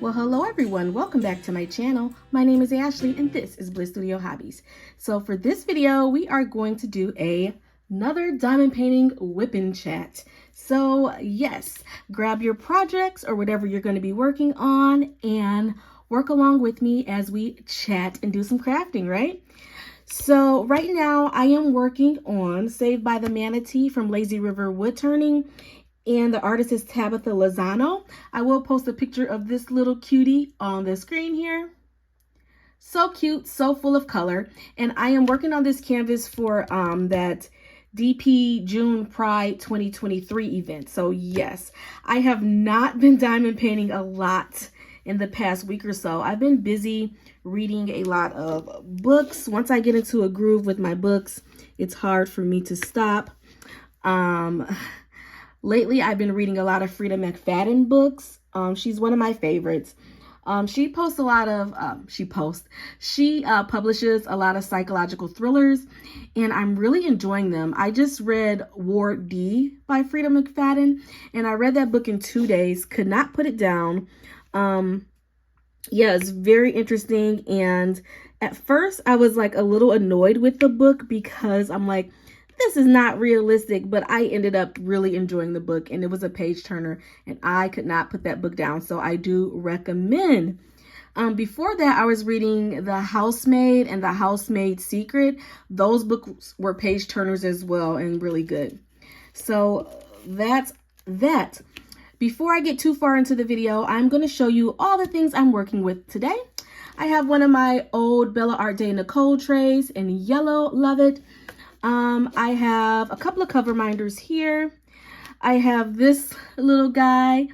Well, hello everyone. Welcome back to my channel. My name is Ashley and this is Bliss Studio Hobbies. So for this video, we are going to do another diamond painting whip-in chat. So yes, grab your projects or whatever you're going to be working on and work along with me as we chat and do some crafting, right? So right now I am working on Saved by the Manatee from Lazy River Wood Turning. And the artist is Tabitha Lozano. I will post a picture of this little cutie on the screen here. So cute, so full of color. And I am working on this canvas for that DP June Pride 2023 event. So yes, I have not been diamond painting a lot in the past week or so. I've been busy reading a lot of books. Once I get into a groove with my books, it's hard for me to stop. Lately, I've been reading a lot of Frida McFadden books. She's one of my favorites. She posts a lot of, she publishes a lot of psychological thrillers, and I'm really enjoying them. I just read Ward D by Frida McFadden, and I read that book in 2 days, could not put it down. Yeah, it's very interesting, and at first, I was like a little annoyed with the book because I'm like, this is not realistic, but I ended up really enjoying the book, and it was a page turner, and I could not put that book down, so I do recommend. Before that, I was reading The Housemaid and The Housemaid's Secret. Those books were page turners as well and really good. So that's that. Before I get too far into the video, I'm going to show you all the things I'm working with today. I have one of my old Bella Art de Nicole trays in yellow, love it. I have a couple of cover minders here. I have this little guy,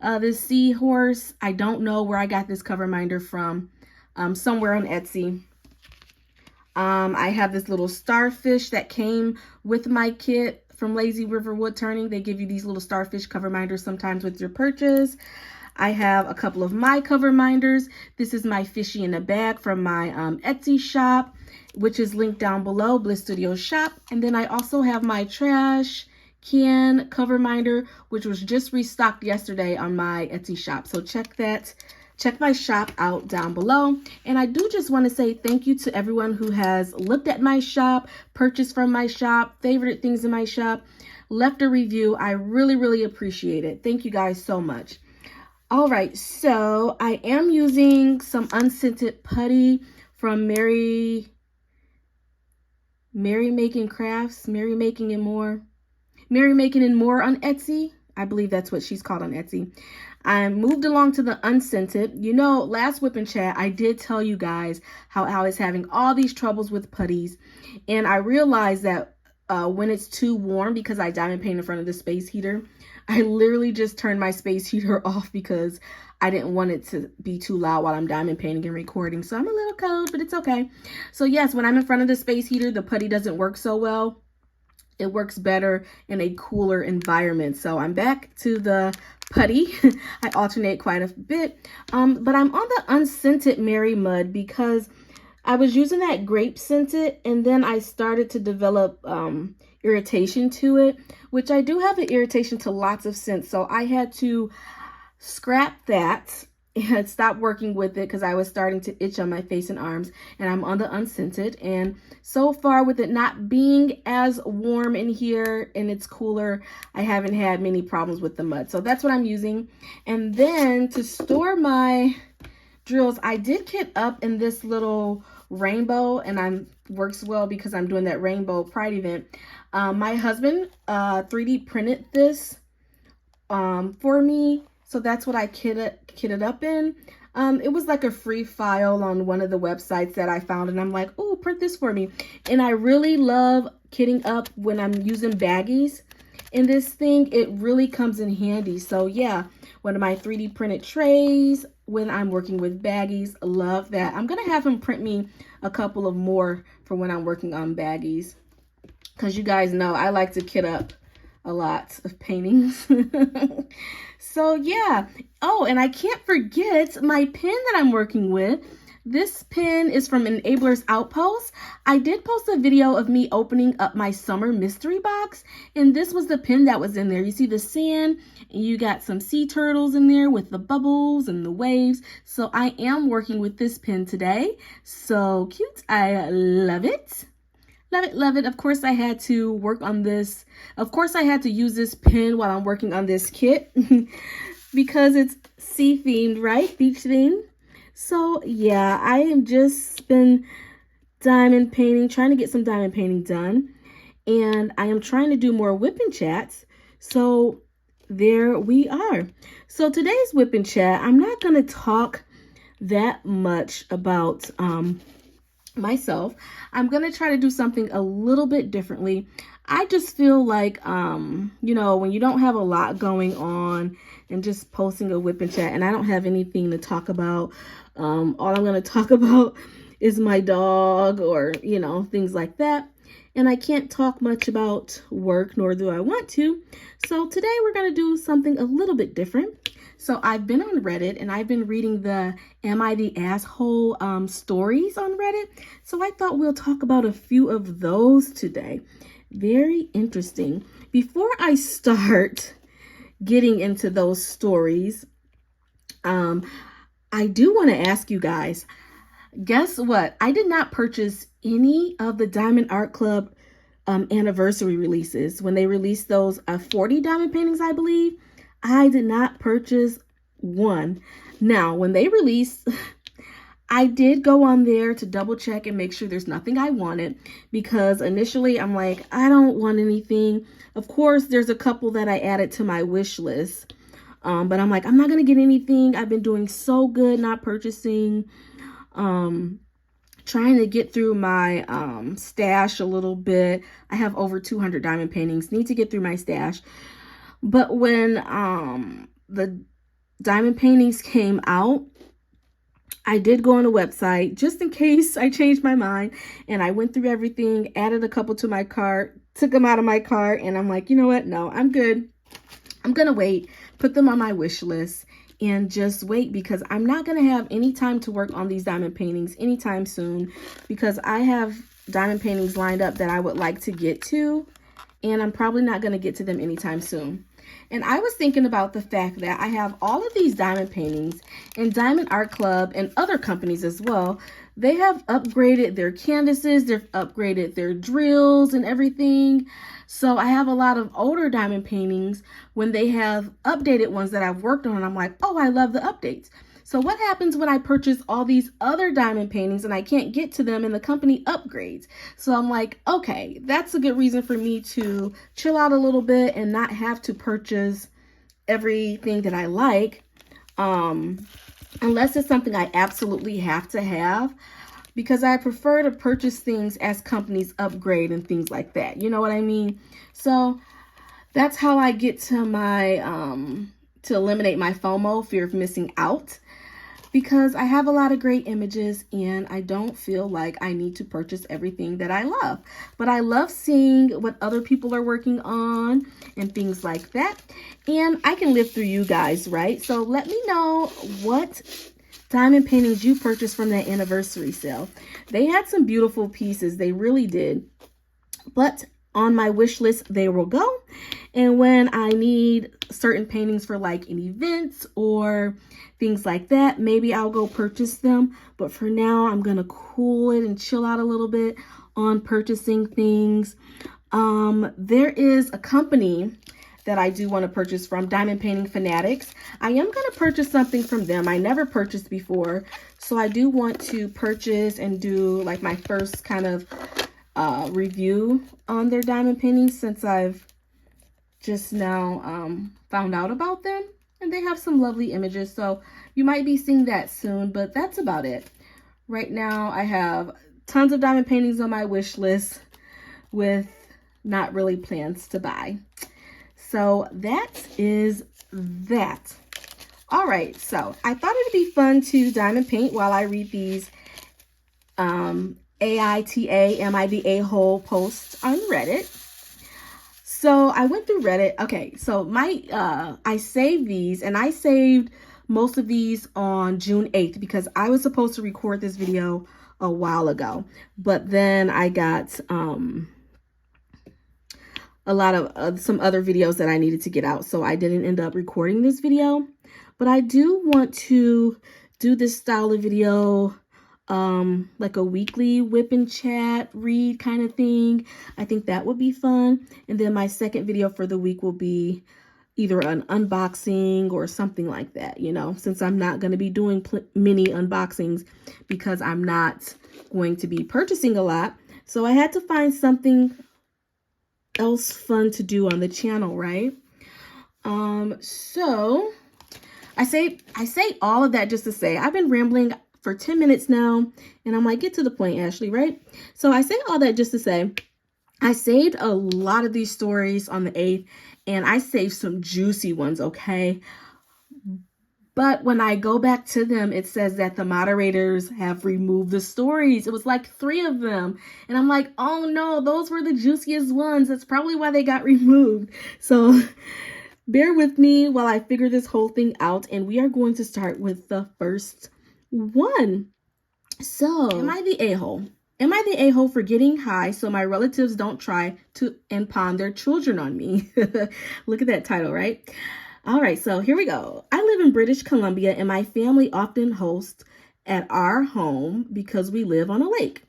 this seahorse. I don't know where I got this cover minder from, somewhere on Etsy. I have this little starfish that came with my kit from Lazy River Wood Turning. They give you these little starfish cover minders sometimes with your purchase. I have a couple of my cover minders. This is my fishy in a bag from my Etsy shop, which is linked down below, Bliss Studio Shop. And then I also have my trash can cover minder, which was just restocked yesterday on my Etsy shop. So check my shop out down below. And I do just want to say thank you to everyone who has looked at my shop, purchased from my shop, favorited things in my shop, left a review. I really, really appreciate it. Thank you guys so much. All right, so I am using some unscented putty from Mary Making Crafts, Mary Making and More on Etsy. I believe that's what she's called on Etsy. I moved along to the unscented. You know, last whip and chat, I did tell you guys how I was having all these troubles with putties, and I realized that when it's too warm, because I diamond paint in front of the space heater, I literally just turned my space heater off because I didn't want it to be too loud while I'm diamond painting and recording. So I'm a little cold, but it's okay. So yes, when I'm in front of the space heater, the putty doesn't work so well. It works better in a cooler environment. So I'm back to the putty. I alternate quite a bit. But I'm on the unscented Mary Mud because I was using that grape scented, and then I started to develop irritation to it, which I do have an irritation to lots of scents. So I had to scrap that and stop working with it because I was starting to itch on my face and arms, and I'm on the unscented. And so far, with it not being as warm in here and it's cooler, I haven't had many problems with the mud. So that's what I'm using. And then to store my drills, I did kit up in this little rainbow, and works well because I'm doing that rainbow pride event. My husband 3D printed this for me, so that's what I kitted up in. It was like a free file on one of the websites that I found, and I'm like, oh, print this for me. And I really love kitting up when I'm using baggies in this thing. It really comes in handy. So yeah, one of my 3D printed trays when I'm working with baggies. Love that. I'm gonna have him print me a couple of more for when I'm working on baggies, because you guys know I like to kit up a lot of paintings. So yeah. Oh, and I can't forget my pen that I'm working with. This pin is from Enabler's Outpost. I did post a video of me opening up my summer mystery box, and this was the pin that was in there. You see the sand, and you got some sea turtles in there with the bubbles and the waves. So I am working with this pin today. So cute. I love it. Love it, love it. Of course, I had to work on this. Of course, I had to use this pin while I'm working on this kit because it's sea themed, right? Beach themed. So yeah, I am just been diamond painting, trying to get some diamond painting done. And I am trying to do more whip and chats. So there we are. So today's whip and chat, I'm not going to talk that much about myself. I'm going to try to do something a little bit differently. I just feel like, you know, when you don't have a lot going on and just posting a whip and chat and I don't have anything to talk about, all I'm going to talk about is my dog or, you know, things like that. And I can't talk much about work, nor do I want to. So today we're going to do something a little bit different. So I've been on Reddit and I've been reading the Am I the Asshole stories on Reddit. So I thought we'll talk about a few of those today. Very interesting. Before I start getting into those stories, I do want to ask you guys, guess what? I did not purchase any of the Diamond Art Club anniversary releases. When they released those 40 diamond paintings, I believe, I did not purchase one. Now, when they released, I did go on there to double check and make sure there's nothing I wanted, because initially I'm like, I don't want anything. Of course, there's a couple that I added to my wish list. But I'm like, I'm not going to get anything. I've been doing so good not purchasing, trying to get through my stash a little bit. I have over 200 diamond paintings, need to get through my stash. But when the diamond paintings came out, I did go on the website just in case I changed my mind, and I went through everything, added a couple to my cart, took them out of my cart, and I'm like, you know what? No, I'm good. I'm going to wait, put them on my wish list, and just wait, because I'm not going to have any time to work on these diamond paintings anytime soon, because I have diamond paintings lined up that I would like to get to, and I'm probably not going to get to them anytime soon. And I was thinking about the fact that I have all of these diamond paintings, and Diamond Art Club and other companies as well, they have upgraded their canvases, they've upgraded their drills and everything. So I have a lot of older diamond paintings. When they have updated ones that I've worked on, I'm like, oh, I love the updates. So what happens when I purchase all these other diamond paintings and I can't get to them and the company upgrades? So I'm like, okay, that's a good reason for me to chill out a little bit and not have to purchase everything that I like, unless it's something I absolutely have to have, because I prefer to purchase things as companies upgrade and things like that. You know what I mean? So that's how I get to my, to eliminate my FOMO, fear of missing out, because I have a lot of great images and I don't feel like I need to purchase everything that I love. But I love seeing what other people are working on and things like that. And I can live through you guys, right? So let me know what diamond paintings you purchased from that anniversary sale. They had some beautiful pieces. They really did. But on my wish list, they will go. And when I need certain paintings for like an event or things like that, maybe I'll go purchase them. But for now, I'm going to cool it and chill out a little bit on purchasing things. There is a company that I do want to purchase from, Diamond Painting Fanatics. I am going to purchase something from them. I never purchased before. So I do want to purchase and do like my first kind of review on their diamond paintings, since I've just now found out about them, and they have some lovely images, so you might be seeing that soon. But that's about it. Right now I have tons of diamond paintings on my wish list with not really plans to buy. So that is that. All right, so I thought it'd be fun to diamond paint while I read these AITA, Am I the A-hole posts on Reddit. So I went through Reddit. Okay, so my I saved these, and I saved most of these on June 8th because I was supposed to record this video a while ago, but then I got a lot of some other videos that I needed to get out, so I didn't end up recording this video. But I do want to do this style of video, like a weekly whip and chat read kind of thing. I think that would be fun. And then my second video for the week will be either an unboxing or something like that, you know, since I'm not going to be doing many unboxings because I'm not going to be purchasing a lot. So I had to find something else fun to do on the channel, right? So I say all of that just to say I've been rambling for 10 minutes now, and I'm like, get to the point, Ashley, right? So I say all that just to say I saved a lot of these stories on the 8th, and I saved some juicy ones, okay? But when I go back to them, it says that the moderators have removed the stories. It was like 3 of them. And I'm like, oh no, those were the juiciest ones. That's probably why they got removed. So bear with me while I figure this whole thing out. And we are going to start with the first one. So, am I the a-hole? Am I the a-hole for getting high so my relatives don't try to and pawn their children on me? Look at that title, right? All right, so here we go. I live in British Columbia, and my family often hosts at our home because we live on a lake.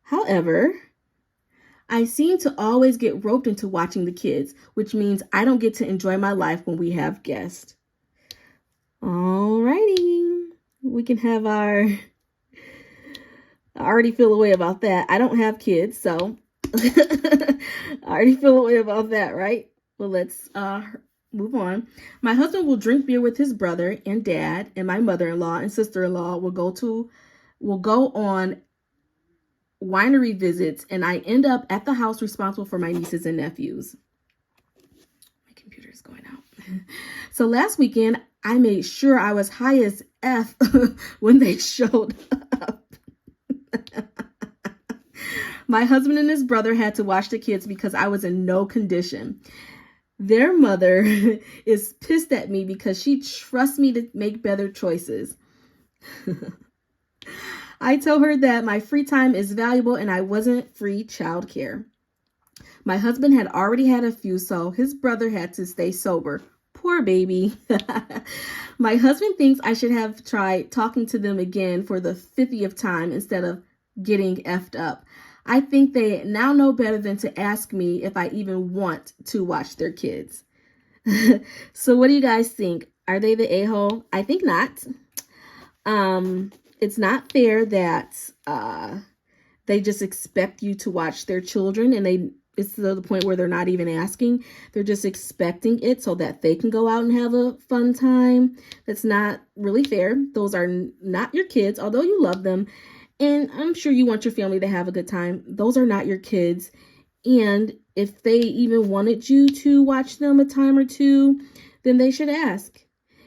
However, I seem to always get roped into watching the kids, which means I don't get to enjoy my life when we have guests. All righty, we can have our... I already feel a way about that. I don't have kids, so... I already feel a way about that, right? Well, let's move on. My husband will drink beer with his brother and dad, and my mother-in-law and sister-in-law will go on winery visits, and I end up at the house responsible for my nieces and nephews. My computer is going out. So last weekend, I made sure I was high as F when they showed up. My husband and his brother had to watch the kids because I was in no condition. Their mother is pissed at me because she trusts me to make better choices. I tell her that my free time is valuable and I wasn't free childcare. My husband had already had a few, so his brother had to stay sober. Poor baby. My husband thinks I should have tried talking to them again for the 50th time instead of getting effed up. I think they now know better than to ask me if I even want to watch their kids. So what do you guys think? Are they the a-hole? I think not. It's not fair that they just expect you to watch their children, and it's to the point where they're not even asking. They're just expecting it so that they can go out and have a fun time. That's not really fair. Those are not your kids, although you love them. And I'm sure you want your family to have a good time. Those are not your kids. And if they even wanted you to watch them a time or two, then they should ask.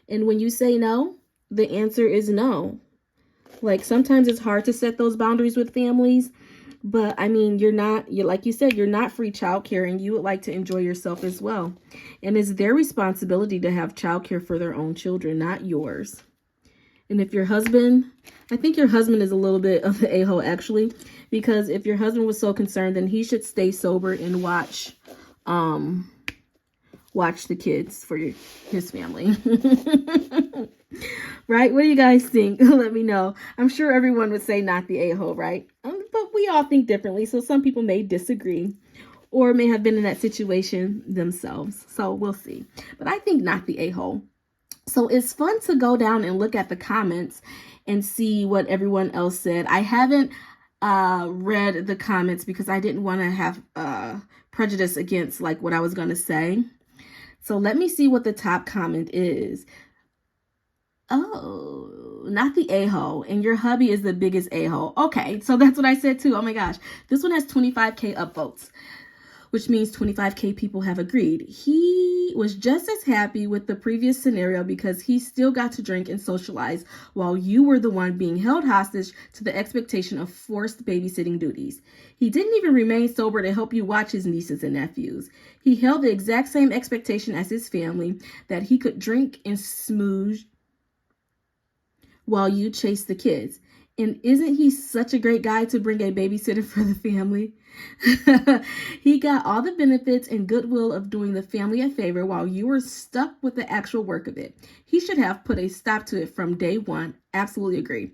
And when you say no, the answer is no. Like, sometimes it's hard to set those boundaries with families. But I mean, like you said, you're not free childcare, and you would like to enjoy yourself as well. And it's their responsibility to have childcare for their own children, not yours. And if your husband, I think your husband is a little bit of the a-hole actually, because if your husband was so concerned, then he should stay sober and watch the kids for his family. Right? What do you guys think? Let me know. I'm sure everyone would say not the a-hole, right? But we all think differently. So some people may disagree or may have been in that situation themselves. So we'll see. But I think not the a-hole. So it's fun to go down and look at the comments and see what everyone else said. I haven't read the comments because I didn't want to have prejudice against like what I was going to say. So let me see what the top comment is. Oh, not the a-hole. And your hubby is the biggest a-hole. Okay, so that's what I said too. Oh my gosh. This one has 25K upvotes. which means 25K people have agreed. He was just as happy with the previous scenario because he still got to drink and socialize while you were the one being held hostage to the expectation of forced babysitting duties. He didn't even remain sober to help you watch his nieces and nephews. He held the exact same expectation as his family, that he could drink and smooze while you chase the kids. And isn't he such a great guy to bring a babysitter for the family? He got all the benefits and goodwill of doing the family a favor while you were stuck with the actual work of it. He should have put a stop to it from day one. Absolutely agree.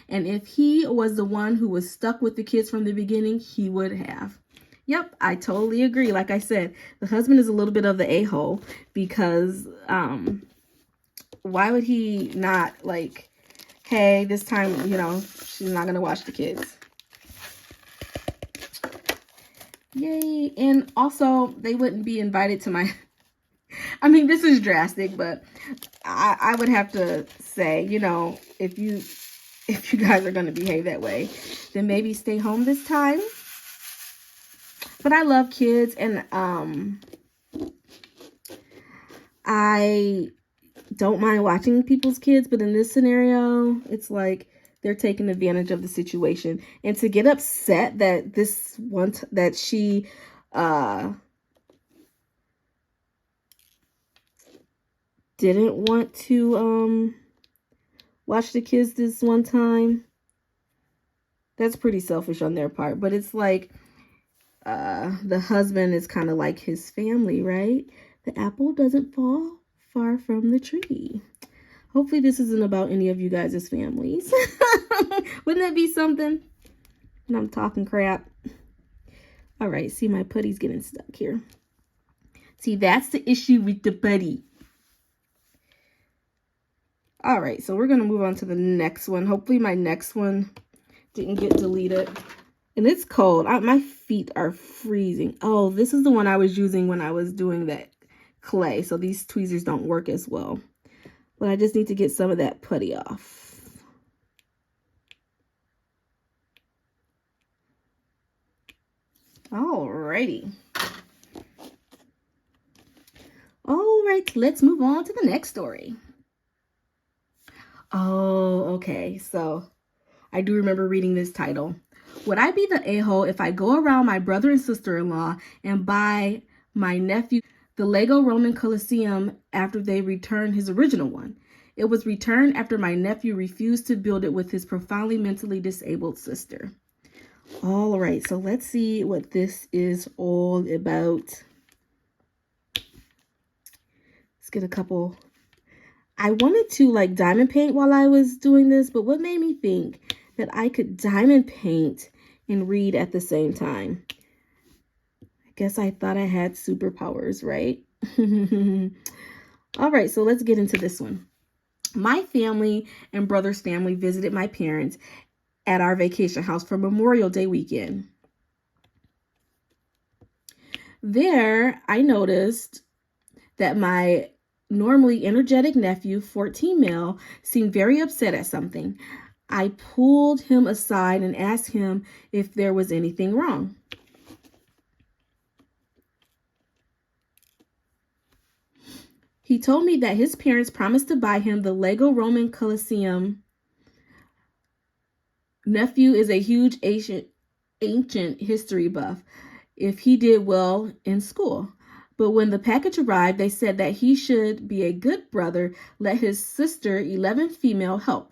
And if he was the one who was stuck with the kids from the beginning, he would have. Yep, I totally agree. Like I said, the husband is a little bit of the a-hole because why would he not, like, hey, this time, you know, she's not going to watch the kids. Yay. And also, they wouldn't be invited to my... I mean, this is drastic, but I would have to say, you know, if you guys are going to behave that way, then maybe stay home this time. But I love kids, and I don't mind watching people's kids, but in this scenario, it's like they're taking advantage of the situation. And to get upset that that she didn't want to watch the kids this one time, that's pretty selfish on their part. But it's like the husband is kind of like his family, right? The apple doesn't fall far from the tree. Hopefully this isn't about any of you guys' families. Wouldn't that be something? And I'm talking crap. All right, see, my putty's getting stuck here. See, that's the issue with the putty. All right, so we're going to move on to the next one. Hopefully my next one didn't get deleted. And it's cold. My feet are freezing. Oh, this is the one I was using when I was doing that clay. So these tweezers don't work as well. But I just need to get some of that putty off. Alrighty. All right, let's move on to the next story. Oh, okay. So I do remember reading this title. Would I be the a-hole if I go around my brother and sister-in-law and buy my nephew the Lego Roman Colosseum after they return his original one? It was returned after my nephew refused to build it with his profoundly mentally disabled sister. All right, so let's see what this is all about. Let's get a couple. I wanted to like diamond paint while I was doing this, but what made me think that I could diamond paint and read at the same time? I guess I thought I had superpowers, right? All right, so let's get into this one. My family and brother's family visited my parents at our vacation house for Memorial Day weekend. There, I noticed that my normally energetic nephew, 14 male, seemed very upset at something. I pulled him aside and asked him if there was anything wrong. He told me that his parents promised to buy him the Lego Roman Colosseum. Nephew is a huge ancient history buff if he did well in school. But when the package arrived, they said that he should be a good brother, let his sister, 11 female, help.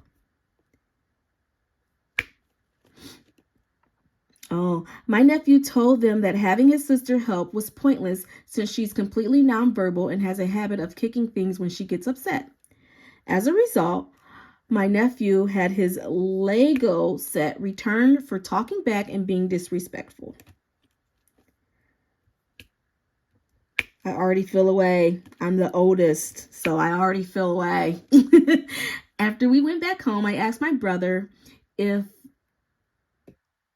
Oh, my nephew told them that having his sister help was pointless since she's completely nonverbal and has a habit of kicking things when she gets upset. As a result, my nephew had his Lego set returned for talking back and being disrespectful. I already feel away. I'm the oldest, so I already feel away. After we went back home, I asked my brother if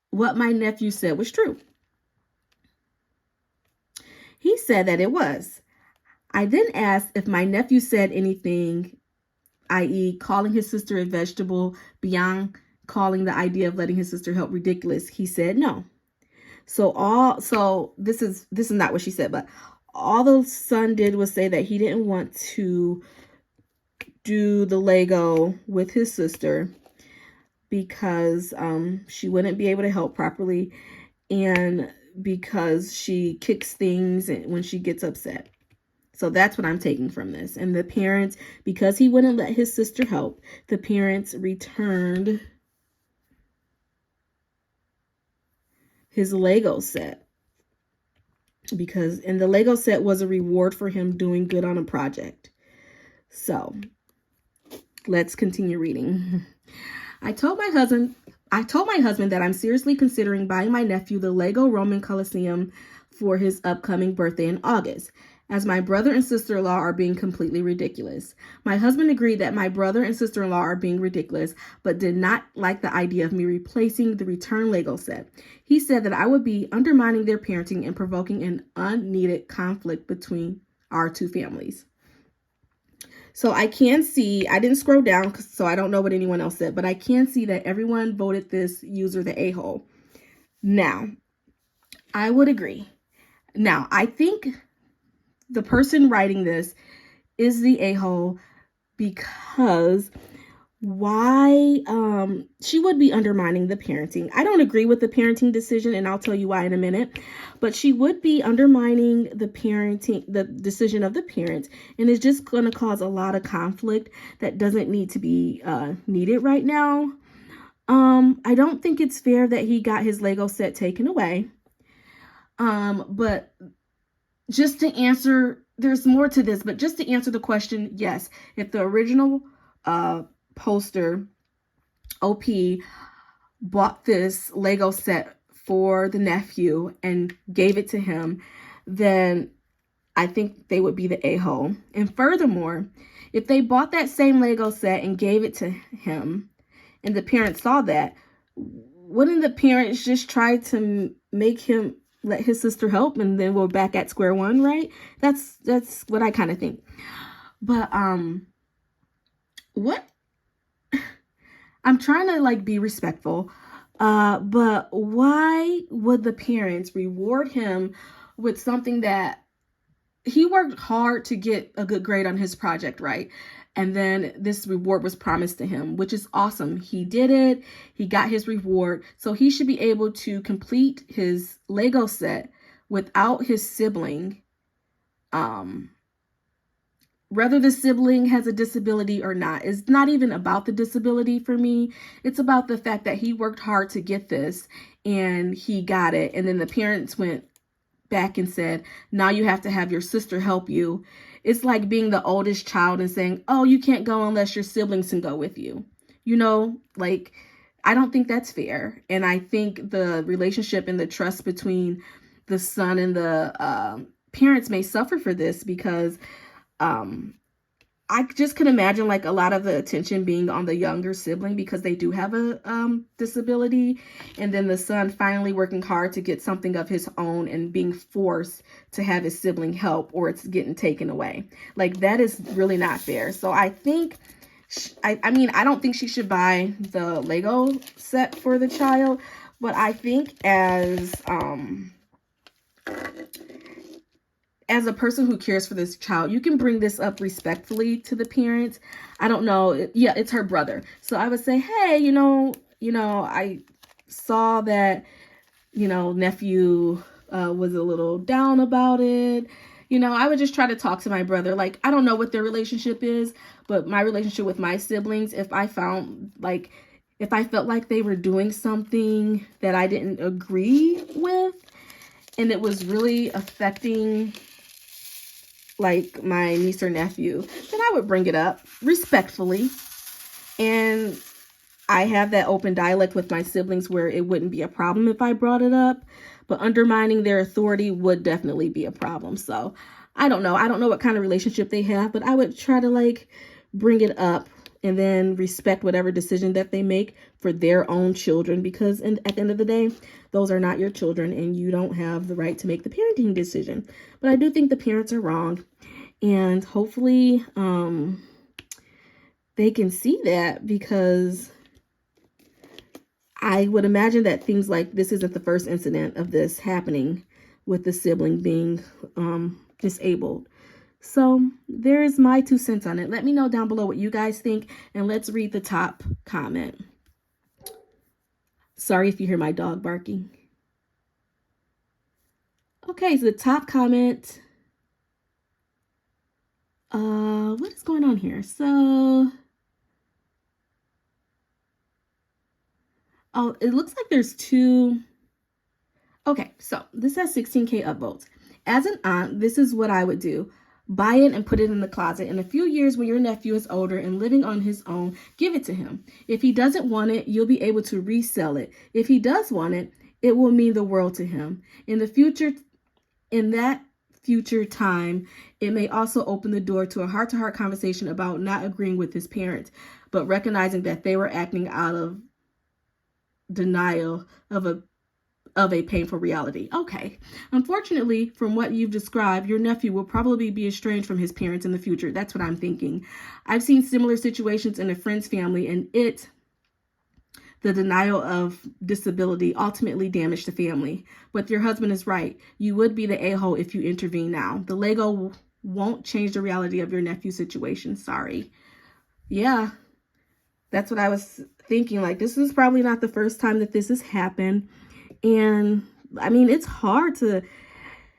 what my nephew said was true. He said that it was. I then asked if my nephew said anything, i.e., calling his sister a vegetable, beyond calling the idea of letting his sister help ridiculous. He said no. So this is not what she said, but all the son did was say that he didn't want to do the Lego with his sister because she wouldn't be able to help properly, and because she kicks things when she gets upset. So that's what I'm taking from this. And the parents, because he wouldn't let his sister help, the parents returned his Lego set. And the Lego set was a reward for him doing good on a project. So let's continue reading. I told my husband that I'm seriously considering buying my nephew the Lego Roman Colosseum for his upcoming birthday in August, as my brother and sister-in-law are being completely ridiculous. My husband agreed that my brother and sister-in-law are being ridiculous, but did not like the idea of me replacing the return Lego set. He said that I would be undermining their parenting and provoking an unneeded conflict between our two families. So I can see, I didn't scroll down, so I don't know what anyone else said, but I can see that everyone voted this user the a-hole. Now, I would agree. Now, I think the person writing this is the a-hole because why she would be undermining the parenting. I don't agree with the parenting decision, and I'll tell you why in a minute, but she would be undermining the decision of the parents, and it's just going to cause a lot of conflict that doesn't need to be needed right now. I don't think it's fair that he got his Lego set taken away. But just to answer, there's more to this, but just to answer the question, yes, if the original poster OP bought this Lego set for the nephew and gave it to him, then I think they would be the a-hole. And furthermore, if they bought that same Lego set and gave it to him and the parents saw that, wouldn't the parents just try to make him let his sister help, and then we're back at square one, right? That's what I kind of think. But what I'm trying to like be respectful, but why would the parents reward him with something that he worked hard to get a good grade on his project, right? And then this reward was promised to him, which is awesome. He did it. He got his reward. So he should be able to complete his Lego set without his sibling, whether the sibling has a disability or not. It's not even about the disability for me. It's about the fact that he worked hard to get this and he got it. And then the parents went back and said, now you have to have your sister help you. It's like being the oldest child and saying, oh, you can't go unless your siblings can go with you. You know, like, I don't think that's fair. And I think the relationship and the trust between the son and the parents may suffer for this, because I just can imagine like a lot of the attention being on the younger sibling because they do have a disability, and then the son finally working hard to get something of his own and being forced to have his sibling help, or it's getting taken away. Like, that is really not fair. So I think, I mean, I don't think she should buy the Lego set for the child, but I think as a person who cares for this child, you can bring this up respectfully to the parents. I don't know. Yeah, it's her brother. So I would say, hey, you know, I saw that, nephew was a little down about it. I would just try to talk to my brother. Like, I don't know what their relationship is, but my relationship with my siblings, if I felt like they were doing something that I didn't agree with, and it was really affecting like my niece or nephew, then I would bring it up respectfully. And I have that open dialect with my siblings where it wouldn't be a problem if I brought it up, but undermining their authority would definitely be a problem. So I don't know. I don't know what kind of relationship they have, but I would try to like bring it up and then respect whatever decision that they make for their own children, because at the end of the day, those are not your children and you don't have the right to make the parenting decision. But I do think the parents are wrong, and hopefully they can see that, because I would imagine that things like this isn't the first incident of this happening with the sibling being disabled. So there's my 2 cents on it. Let me know down below what you guys think, and let's read the top comment. Sorry if you hear my dog barking. Okay, so the top comment. What is going on here? So, oh, it looks like there's 2. Okay, so this has 16K upvotes. As an aunt, this is what I would do. Buy it and put it in the closet. In a few years, when your nephew is older and living on his own, give it to him. If he doesn't want it, you'll be able to resell it. If he does want it, it will mean the world to him. In that future time, it may also open the door to a heart-to-heart conversation about not agreeing with his parents, but recognizing that they were acting out of denial of a painful reality. Okay. Unfortunately, from what you've described, your nephew will probably be estranged from his parents in the future. That's what I'm thinking. I've seen similar situations in a friend's family, and the denial of disability ultimately damaged the family. But your husband is right. You would be the a-hole if you intervene now. The Lego won't change the reality of your nephew's situation. Sorry. Yeah, that's what I was thinking. Like, this is probably not the first time that this has happened. And I mean, it's hard to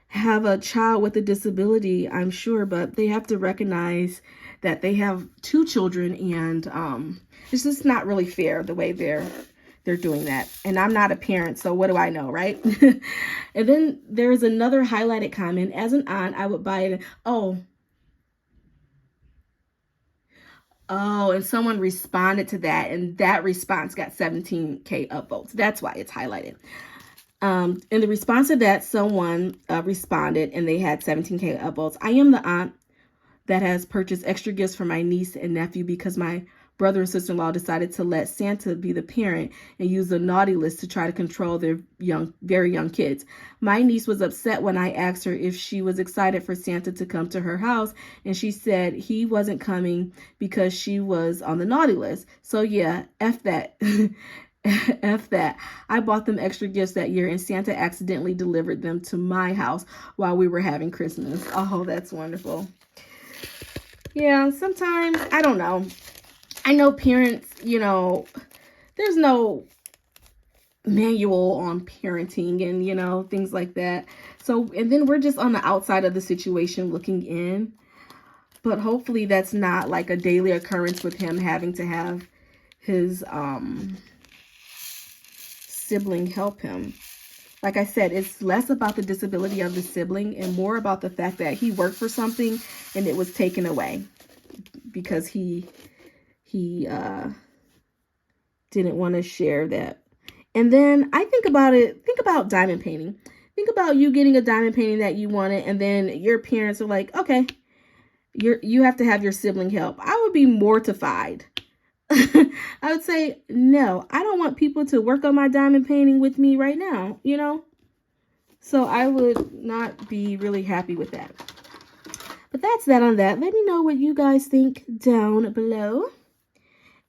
have a child with a disability, I'm sure, but they have to recognize that they have 2 children, and it's just not really fair the way they're doing that. And I'm not a parent, so what do I know, right? And then there's another highlighted comment. As an aunt, I would buy it. Oh, and someone responded to that, and that response got 17K upvotes. That's why it's highlighted. In the response to that, someone responded, and they had 17K upvotes. I am the aunt that has purchased extra gifts for my niece and nephew because my brother and sister-in-law decided to let Santa be the parent and use the naughty list to try to control their very young kids. My niece was upset when I asked her if she was excited for Santa to come to her house, and she said he wasn't coming because she was on the naughty list. So yeah, F that. F that. I bought them extra gifts that year, and Santa accidentally delivered them to my house while we were having Christmas. Oh, that's wonderful. Yeah, sometimes, I don't know. I know parents, there's no manual on parenting and, things like that. So, and then we're just on the outside of the situation looking in. But hopefully that's not like a daily occurrence with him having to have his sibling help him. Like I said, it's less about the disability of the sibling and more about the fact that he worked for something and it was taken away because he didn't want to share that. And then I think about diamond painting. Think about you getting a diamond painting that you wanted, and then your parents are like, okay, you have to have your sibling help. I would be mortified. I would say, no, I don't want people to work on my diamond painting with me right now, So I would not be really happy with that. But that's that on that. Let me know what you guys think down below.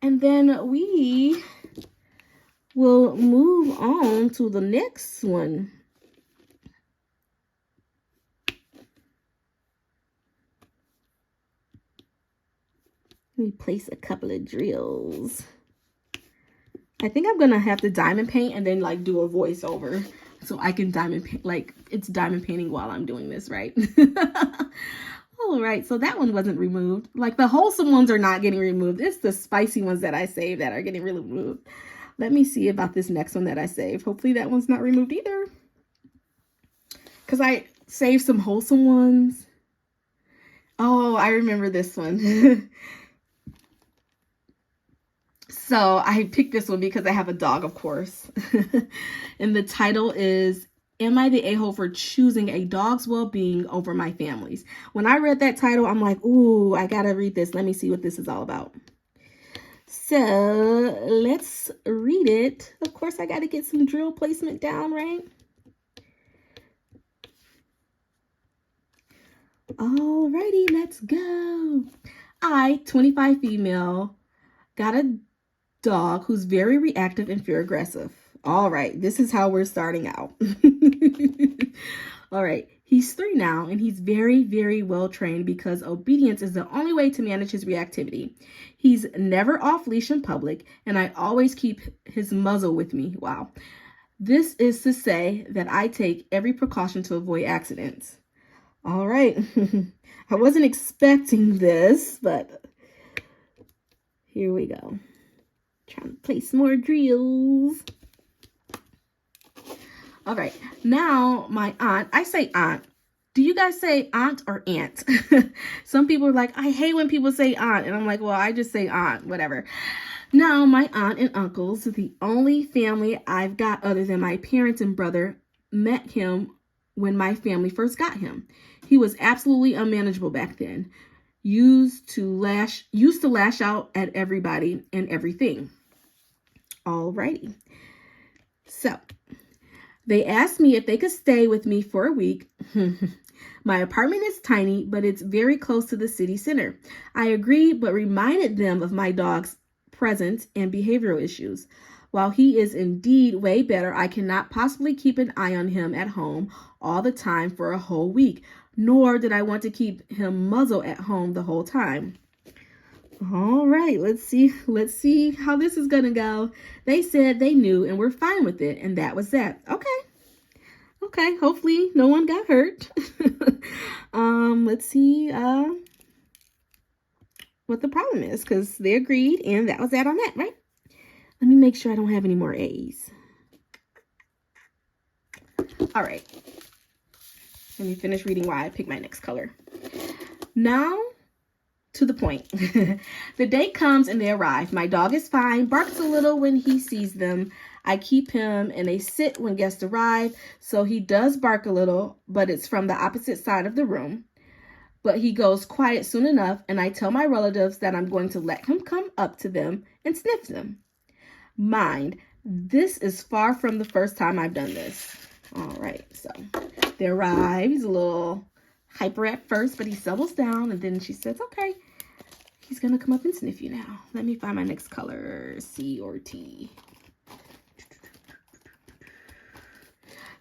And then we will move on to the next one. Let me place a couple of drills. I think I'm going to have to diamond paint and then like do a voiceover so I can diamond paint, like it's diamond painting while I'm doing this, right? All right, so that one wasn't removed. Like the wholesome ones are not getting removed. It's the spicy ones that I saved that are getting really removed. Let me see about this next one that I saved. Hopefully that one's not removed either. Because I saved some wholesome ones. Oh, I remember this one. So I picked this one because I have a dog, of course. And the title is, Am I the a-hole for choosing a dog's well-being over my family's? When I read that title, I'm like, ooh, I gotta read this. Let me see what this is all about. So let's read it. Of course, I gotta get some drill placement down, right? Alrighty, let's go. I, 25 female, got a dog who's very reactive and fear aggressive. All right, this is how we're starting out. All right, he's 3 now, and he's very, very well trained because obedience is the only way to manage his reactivity. He's never off leash in public, and I always keep his muzzle with me. Wow. This is to say that I take every precaution to avoid accidents. All right. I wasn't expecting this, but here we go. Trying to play some more drills. All right. Now, my aunt, I say aunt. Do you guys say aunt or aunt? Some people are like, I hate when people say aunt. And I'm like, well, I just say aunt, whatever. Now, my aunt and uncles, the only family I've got other than my parents and brother, met him when my family first got him. He was absolutely unmanageable back then. Used to lash out at everybody and everything. Alrighty. So, they asked me if they could stay with me for a week. My apartment is tiny, but it's very close to the city center. I agreed, but reminded them of my dog's presence and behavioral issues. While he is indeed way better, I cannot possibly keep an eye on him at home all the time for a whole week, nor did I want to keep him muzzled at home the whole time. All right, let's see how this is gonna go. They said they knew and were fine with it, and that was that. Okay, hopefully no one got hurt. Let's see what the problem is, because they agreed, and that was that on that, right? Let me make sure I don't have any more A's. All right. Let me finish reading why I picked my next color. Now, to the point. The day comes and they arrive. My dog is fine, barks a little when he sees them. I keep him and they sit when guests arrive. So he does bark a little, but it's from the opposite side of the room. But he goes quiet soon enough, and I tell my relatives that I'm going to let him come up to them and sniff them. Mind, this is far from the first time I've done this. All right, so they arrive. He's a little hyper at first, but he settles down, and then she says, okay, he's going to come up and sniff you now. Let me find my next color, C or T.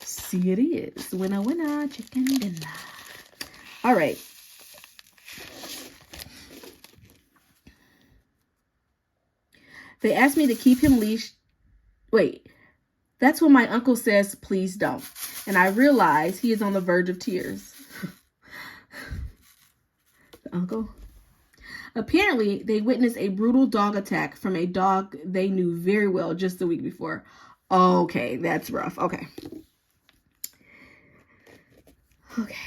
See it is. Winner, winner, chicken dinner. All right. They asked me to keep him leashed. Wait, that's when my uncle says, please don't. And I realize he is on the verge of tears. The uncle. Apparently, they witnessed a brutal dog attack from a dog they knew very well just the week before. Okay, that's rough. Okay,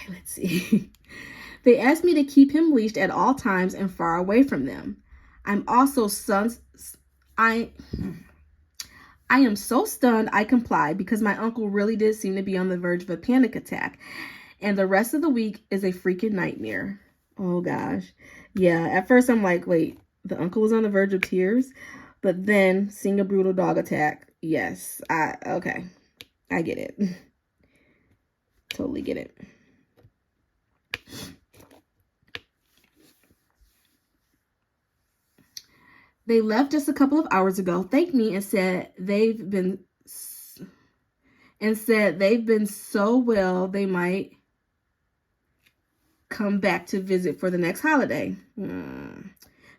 let's see. They asked me to keep him leashed at all times and far away from them. I am so stunned I complied because my uncle really did seem to be on the verge of a panic attack. And the rest of the week is a freaking nightmare. Oh gosh. Yeah, at first I'm like, wait, the uncle was on the verge of tears? But then seeing a brutal dog attack, yes. Okay. I get it. Totally get it. They left just a couple of hours ago, thanked me, and said they've been so well they might come back to visit for the next holiday.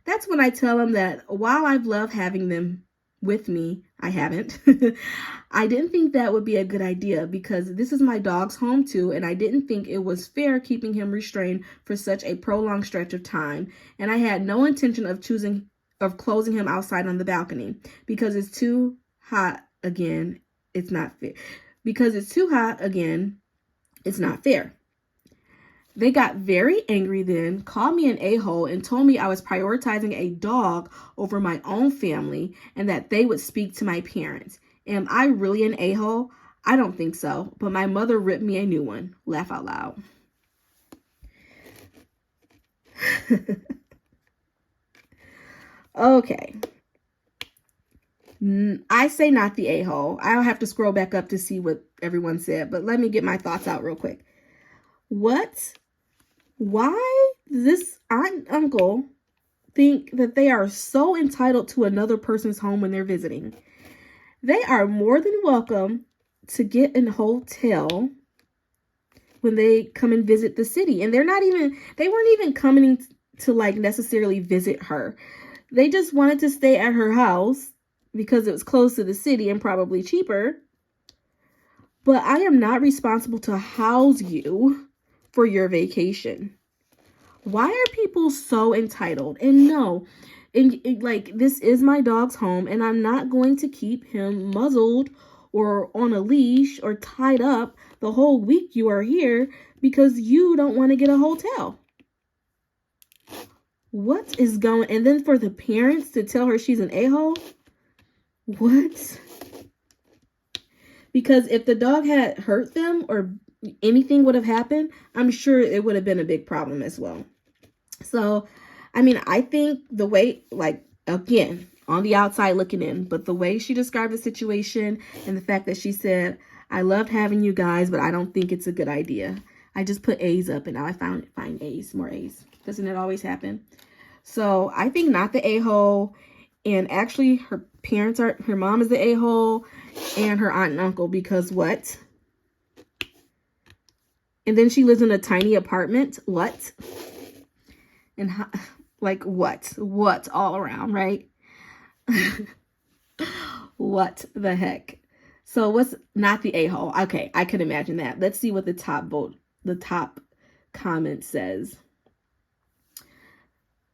That's when I tell them that while I've loved having them with me, I haven't. I didn't think that would be a good idea because this is my dog's home too, and I didn't think it was fair keeping him restrained for such a prolonged stretch of time, and I had no intention of closing him outside on the balcony because it's too hot again. It's not fair. It's not fair. They got very angry then, called me an a-hole, and told me I was prioritizing a dog over my own family and that they would speak to my parents. Am I really an a-hole? I don't think so, but my mother ripped me a new one. Laugh out loud. Okay. I say not the a-hole. I'll have to scroll back up to see what everyone said, but let me get my thoughts out real quick. What? Why this aunt and uncle think that they are so entitled to another person's home when they're visiting. They are more than welcome to get a hotel when they come and visit the city. And they weren't even coming to like necessarily visit her. They just wanted to stay at her house because it was close to the city and probably cheaper. But I am not responsible to house you for your vacation. Why are people so entitled? And no, like, this is my dog's home, and I'm not going to keep him muzzled or on a leash or tied up the whole week you are here because you don't want to get a hotel. What is going? And then for the parents to tell her she's an a-hole? What? Because if the dog had hurt them or anything would have happened, I'm sure it would have been a big problem as well. So, I mean, I think the way, like, again, on the outside looking in, but the way she described the situation and the fact that she said, I loved having you guys, but I don't think it's a good idea. I just put A's up and now I find A's, more A's. Doesn't it always happen? So I think not the a-hole. And actually her mom is the a-hole and her aunt and uncle, because what? And then she lives in a tiny apartment. What? And like what? What all around, right? What the heck? So what's not the a-hole? Okay, I can imagine that. Let's see what the top comment says.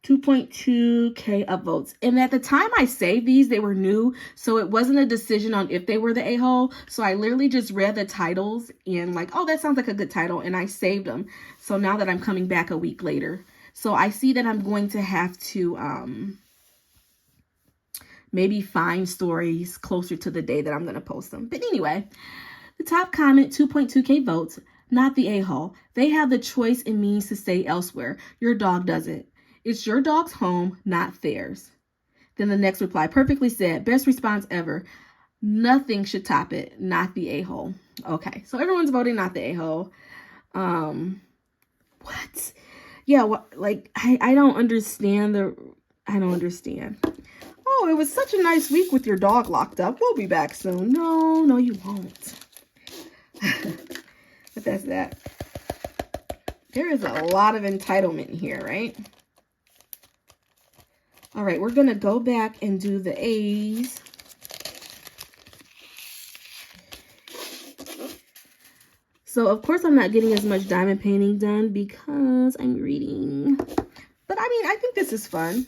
2.2K upvotes. And at the time I saved these, they were new, so it wasn't a decision on if they were the a-hole. So I literally just read the titles and like, oh, that sounds like a good title, and I saved them. So now that I'm coming back a week later, so I see that I'm going to have to maybe find stories closer to the day that I'm going to post them. But anyway, the top comment, 2.2K votes, not the a-hole. They have the choice and means to stay elsewhere. Your dog doesn't. It's your dog's home, not theirs. Then the next reply, perfectly said, best response ever. Nothing should top it, not the a-hole. Okay, so everyone's voting not the a-hole. What? Yeah, like, I don't understand I don't understand. Oh, it was such a nice week with your dog locked up. We'll be back soon. No, you won't. But that's that. There is a lot of entitlement here, right? All right, we're going to go back and do the A's. So, of course, I'm not getting as much diamond painting done because I'm reading. But, I mean, I think this is fun.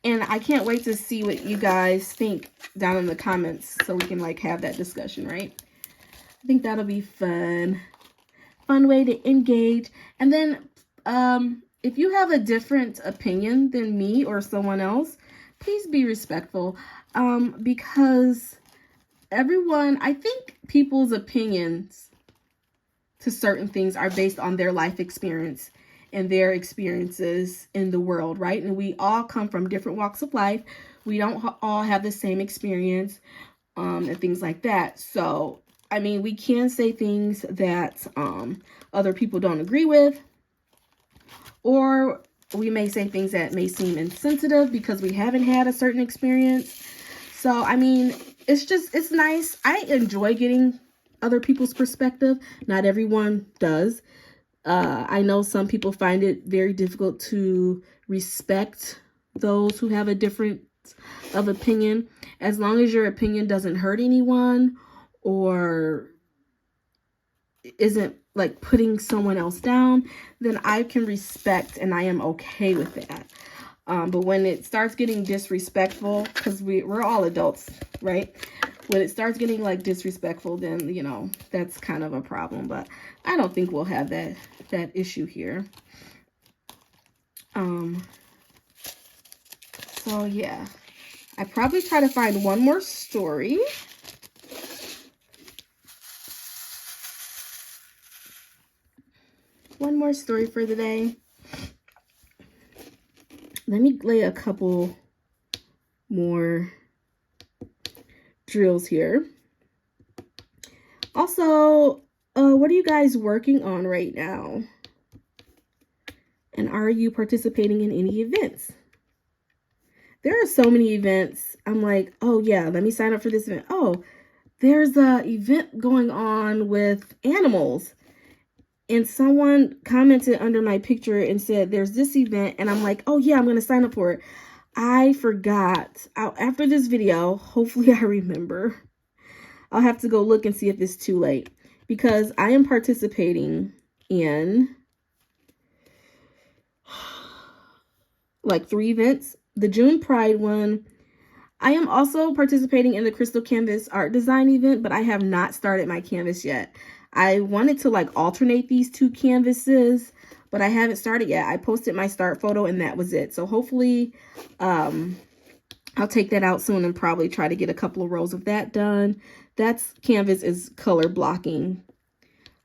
And I can't wait to see what you guys think down in the comments so we can, like, have that discussion, right? I think that'll be fun. Fun way to engage. And then, if you have a different opinion than me or someone else, please be respectful. Because I think people's opinions to certain things are based on their life experience and their experiences in the world, right? And we all come from different walks of life. We don't all have the same experience, and things like that. So, I mean, we can say things that other people don't agree with, or we may say things that may seem insensitive because we haven't had a certain experience. So, I mean, it's nice. I enjoy getting other people's perspective. Not everyone does. I know some people find it very difficult to respect those who have a different of opinion. As long as your opinion doesn't hurt anyone or isn't like putting someone else down, then I can respect and I am okay with that. But when it starts getting disrespectful, because we're all adults, right? When it starts getting like disrespectful, then, you know, that's kind of a problem. But I don't think we'll have that issue here. So yeah, I probably try to find one more story. One more story for the day. Let me lay a couple more drills here. Also, what are you guys working on right now? And are you participating in any events? There are so many events. I'm like, oh yeah, let me sign up for this event. Oh, there's a event going on with animals. And someone commented under my picture and said, there's this event. And I'm like, oh yeah, I'm going to sign up for it. I forgot. After this video, hopefully I remember. I'll have to go look and see if it's too late. Because I am participating in like 3 events. The June Pride one. I am also participating in the Crystal Canvas art design event, but I have not started my canvas yet. I wanted to like alternate these 2 canvases, but I haven't started yet. I posted my start photo and that was it. So hopefully I'll take that out soon and probably try to get a couple of rows of that done. That's canvas is color blocking.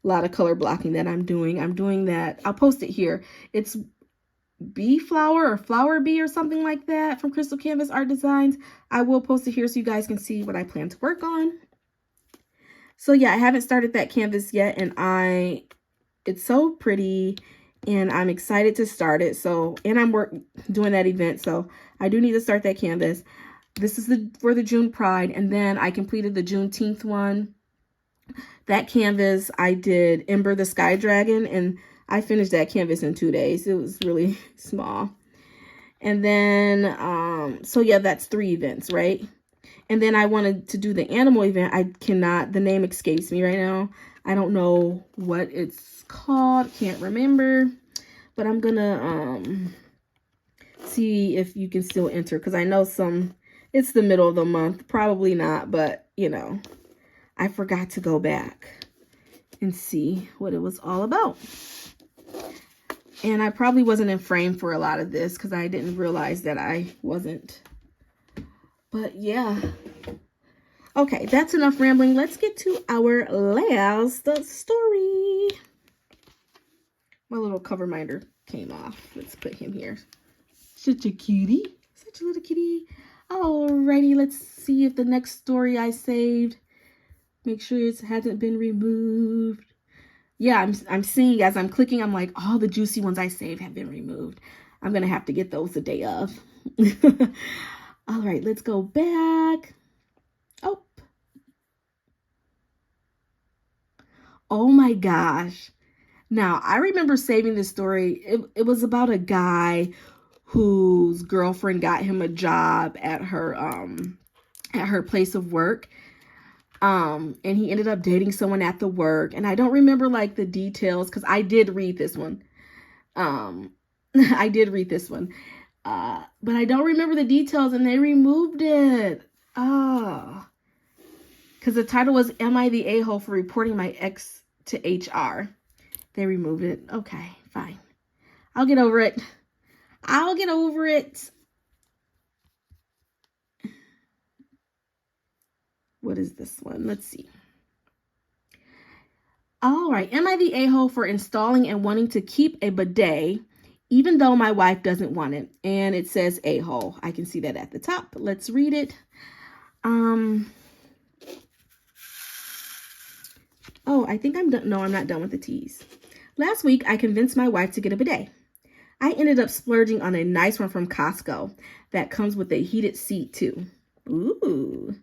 A lot of color blocking that I'm doing. I'm doing that. I'll post it here. It's Bee Flower or Flower Bee or something like that from Crystal Canvas Art Designs. I will post it here so you guys can see what I plan to work on. So yeah, I haven't started that canvas yet, and it's so pretty and I'm excited to start it. So, and I'm doing that event, so I do need to start that canvas. This is for the June Pride, and then I completed the Juneteenth one. That canvas, I did Ember the Sky Dragon, and I finished that canvas in 2 days. It was really small. And then, so yeah, that's 3 events, right? And then I wanted to do the animal event. The name escapes me right now. I don't know what it's called. Can't remember. But I'm gonna see if you can still enter, because I know it's the middle of the month. Probably not, but you know, I forgot to go back and see what it was all about. And I probably wasn't in frame for a lot of this because I didn't realize that I wasn't. But yeah. Okay, that's enough rambling. Let's get to our last story. My little cover minder came off. Let's put him here. Such a cutie. Such a little kitty. Alrighty, let's see if the next story I saved. Make sure it hasn't been removed. Yeah, I'm seeing as I'm clicking, I'm like, all the juicy ones I saved have been removed. I'm going to have to get those the day of. All right, let's go back. Oh my gosh. Now, I remember saving this story. It was about a guy whose girlfriend got him a job at her place of work. And he ended up dating someone at the work. And I don't remember like the details because I did read this one. I did read this one. But I don't remember the details and they removed it. Because the title was, Am I the A-hole for reporting my ex to HR? They removed it. Okay, fine. I'll get over it. I'll get over it. What is this one? Let's see. All right. Am I the a-hole for installing and wanting to keep a bidet, even though my wife doesn't want it? And it says a-hole. I can see that at the top. Let's read it. Oh, I think I'm done. No, I'm not done with the T's. Last week, I convinced my wife to get a bidet. I ended up splurging on a nice one from Costco that comes with a heated seat too. Ooh.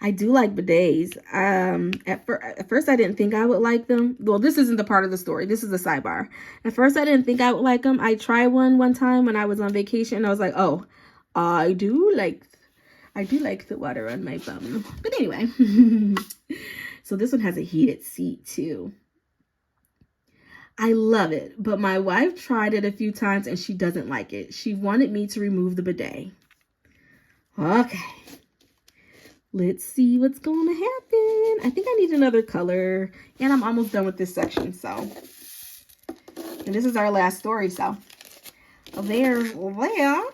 I do like bidets. At first, I didn't think I would like them. Well, this isn't the part of the story. This is a sidebar. At first, I didn't think I would like them. I tried one time when I was on vacation. And I was like, oh, I do like the water on my bum. But anyway, so this one has a heated seat too. I love it, but my wife tried it a few times and she doesn't like it. She wanted me to remove the bidet. Okay. Let's see what's going to happen. I think I need another color. And I'm almost done with this section, so. And this is our last story, so. There's that.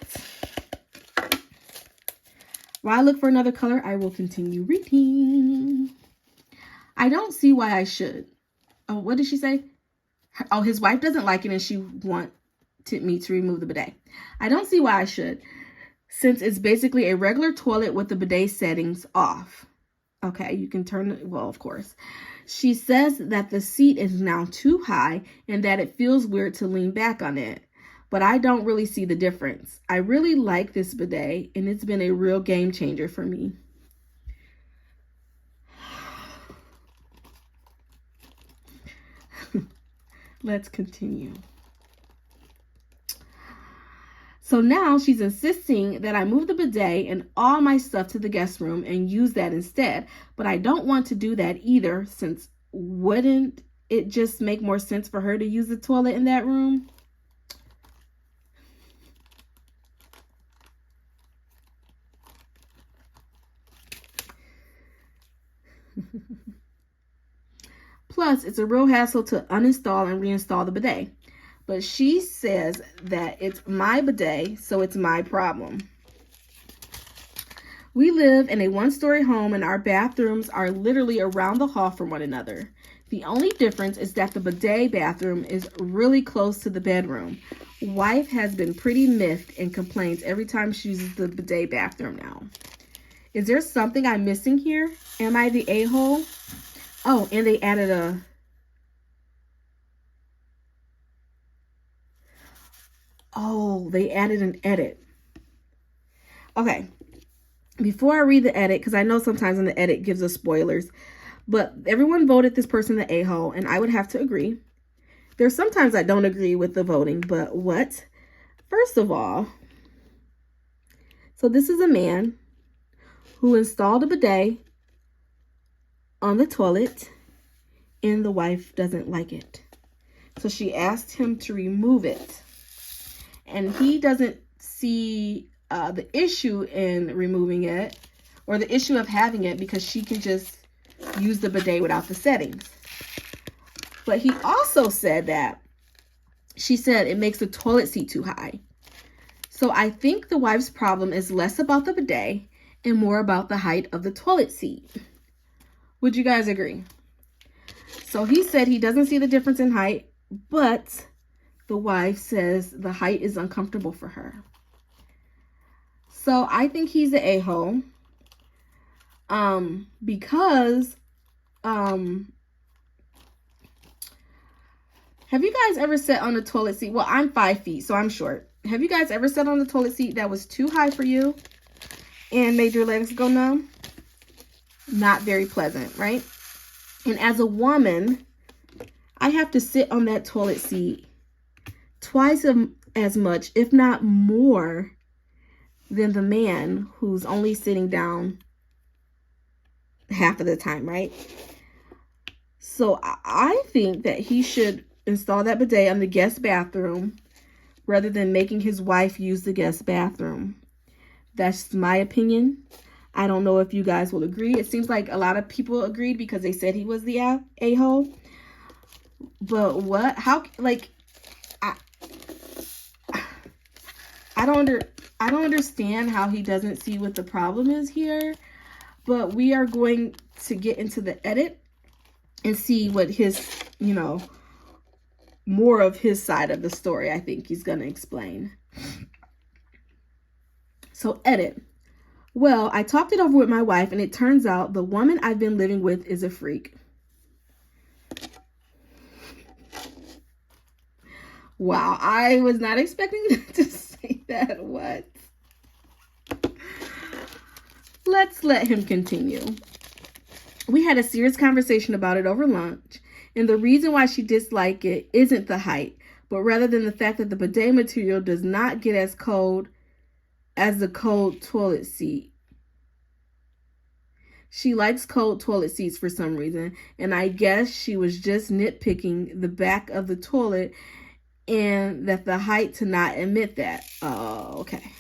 While I look for another color, I will continue reading. I don't see why I should. Oh, what did she say? Oh, his wife doesn't like it and she wanted me to remove the bidet. I don't see why I should, since it's basically a regular toilet with the bidet settings off. Okay, you can turn it, well, of course. She says that the seat is now too high and that it feels weird to lean back on it. but I don't really see the difference. I really like this bidet, and it's been a real game changer for me. Let's continue. So now she's insisting that I move the bidet and all my stuff to the guest room and use that instead. But I don't want to do that either, since wouldn't it just make more sense for her to use the toilet in that room? Plus, it's a real hassle to uninstall and reinstall the bidet. But she says that it's my bidet, so it's my problem. We live in a one-story home and our bathrooms are literally around the hall from one another. The only difference is that the bidet bathroom is really close to the bedroom. Wife has been pretty miffed and complains every time she uses the bidet bathroom now. Is there something I'm missing here? Am I the a-hole? Oh, and they added an edit. Okay. Before I read the edit, because I know sometimes in the edit gives us spoilers, but everyone voted this person the a-hole, and I would have to agree. There's sometimes I don't agree with the voting, but what? First of all, so this is a man who installed a bidet on the toilet, and the wife doesn't like it. So she asked him to remove it. And he doesn't see the issue in removing it, or the issue of having it, because she can just use the bidet without the settings. But he also said that she said it makes the toilet seat too high. So I think the wife's problem is less about the bidet and more about the height of the toilet seat. Would you guys agree? So he said he doesn't see the difference in height, but the wife says the height is uncomfortable for her. So I think he's the a-hole. Because have you guys ever sat on a toilet seat? Well, I'm 5 feet, so I'm short. Have you guys ever sat on the toilet seat that was too high for you and made your legs go numb? Not very pleasant, right? And as a woman, I have to sit on that toilet seat twice as much, if not more, than the man who's only sitting down half of the time, right? So I think that he should install that bidet on the guest bathroom rather than making his wife use the guest bathroom. That's my opinion. I don't know if you guys will agree. It seems like a lot of people agreed because they said he was the a-hole. But what? How? Like, I don't understand how he doesn't see what the problem is here. But we are going to get into the edit and see what his, more of his side of the story I think he's going to explain. So edit. Well, I talked it over with my wife, and it turns out the woman I've been living with is a freak. Wow, I was not expecting to say that. What? Let's let him continue. We had a serious conversation about it over lunch, and the reason why she disliked it isn't the height, but rather than the fact that the bidet material does not get as cold as the cold toilet seat. She likes cold toilet seats for some reason, and I guess she was just nitpicking the back of the toilet and that the height to not admit that. Oh, okay.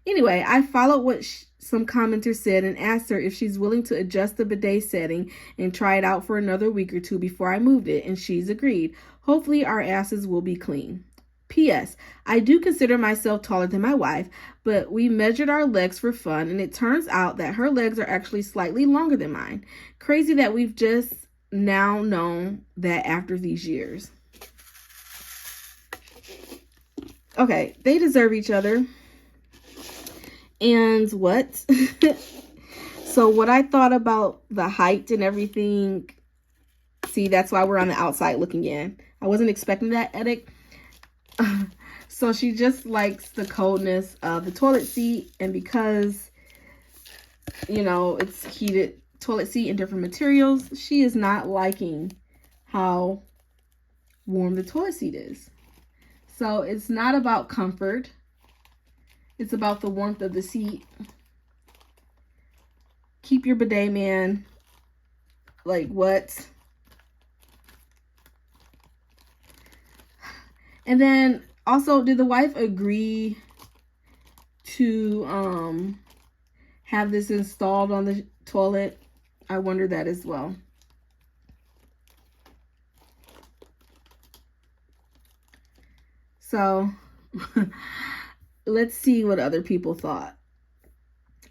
Anyway, I followed what some commenters said and asked her if she's willing to adjust the bidet setting and try it out for another week or two before I moved it, and she's agreed. Hopefully our asses will be clean. P.S. I do consider myself taller than my wife, but we measured our legs for fun, and it turns out that her legs are actually slightly longer than mine. Crazy that we've just now known that after these years. Okay, they deserve each other. And what? So what I thought about the height and everything, see, that's why we're on the outside looking in. I wasn't expecting that edit. So she just likes the coldness of the toilet seat, and because, you know, it's heated toilet seat in different materials, she is not liking how warm the toilet seat is. So it's not about comfort. It's about the warmth of the seat. Keep your bidet, man. Like, what? And then also, did the wife agree to have this installed on the toilet? I wonder that as well. So let's see what other people thought.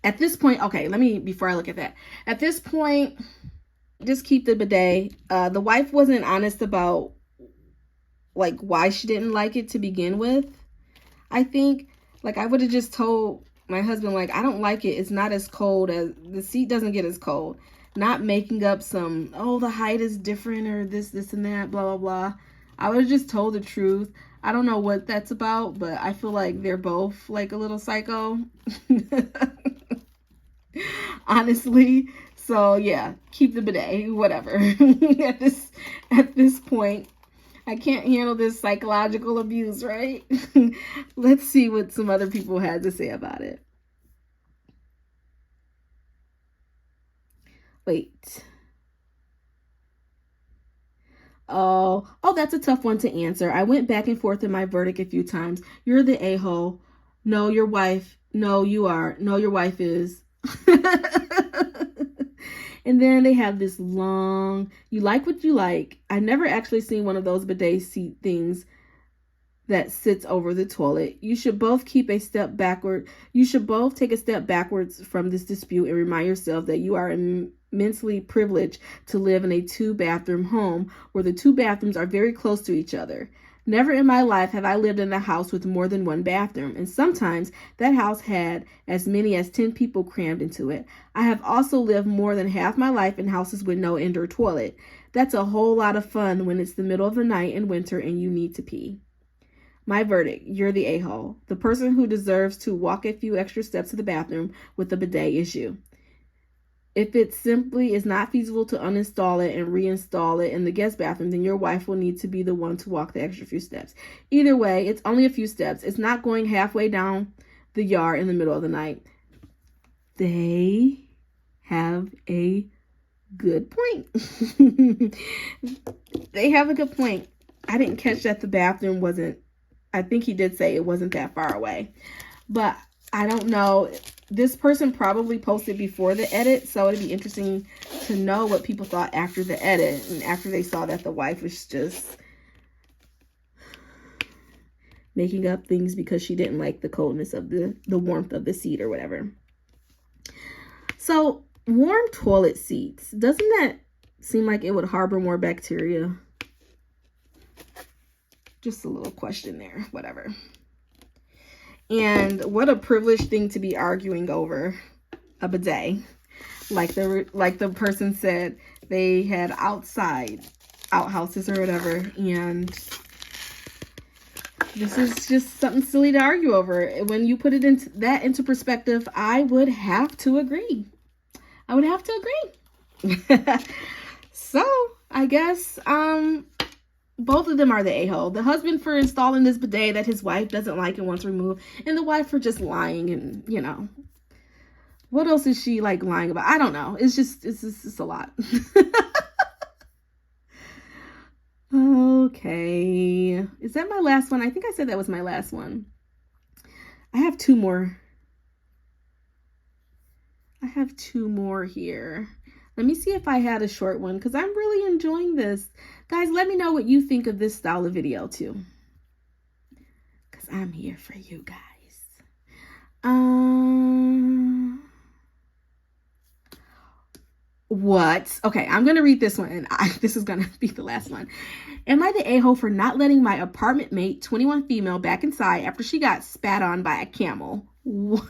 At this point, okay, before I look at that, at this point, just keep the bidet. The wife wasn't honest about like why she didn't like it to begin with. I think, like, I would have just told my husband, like, I don't like it. It's not as cold as, the seat doesn't get as cold. Not making up some, oh, the height is different or this and that, blah, blah, blah. I would have just told the truth. I don't know what that's about, but I feel like they're both like a little psycho. Honestly. So yeah, keep the bidet, whatever. at this point, I can't handle this psychological abuse, right? Let's see what some other people had to say about it. Wait. Oh, that's a tough one to answer. I went back and forth in my verdict a few times. You're the a-hole. No, your wife. No, you are. No, your wife is. And then they have this long, you like what you like. I never actually seen one of those bidet seat things that sits over the toilet. You should both keep a step backward. You should both take a step backwards from this dispute and remind yourself that you are immensely privileged to live in a 2-bathroom home where the 2 bathrooms are very close to each other. Never in my life have I lived in a house with more than 1 bathroom, and sometimes that house had as many as 10 people crammed into it. I have also lived more than half my life in houses with no indoor toilet. That's a whole lot of fun when it's the middle of the night in winter and you need to pee. My verdict, you're the a-hole. The person who deserves to walk a few extra steps to the bathroom with the bidet is you. If it simply is not feasible to uninstall it and reinstall it in the guest bathroom, then your wife will need to be the one to walk the extra few steps. Either way, it's only a few steps. It's not going halfway down the yard in the middle of the night. They have a good point. They have a good point. I didn't catch that the bathroom wasn't, I think he did say it wasn't that far away. But I don't know. This person probably posted before the edit, so it'd be interesting to know what people thought after the edit and after they saw that the wife was just making up things because she didn't like the coldness of the warmth of the seat or whatever. So, warm toilet seats, doesn't that seem like it would harbor more bacteria? Just a little question there, whatever. And what a privileged thing to be arguing over a bidet. Like the person said, they had outhouses or whatever, and this is just something silly to argue over. When you put it into perspective, I would have to agree. I would have to agree. So I guess both of them are the a-hole. The husband for installing this bidet that his wife doesn't like and wants removed, and the wife for just lying. And you know, what else is she like lying about? I don't know. It's just a lot. Okay, is that my last one? I think I said that was my last one. I have 2 more. I have 2 more here. Let me see if I had a short one, because I'm really enjoying this. Guys, let me know what you think of this style of video too, because I'm here for you guys. What? Okay, I'm going to read this one, and this is going to be the last one. Am I the a-hole for not letting my apartment mate, 21 female, back inside after she got spat on by a camel? What?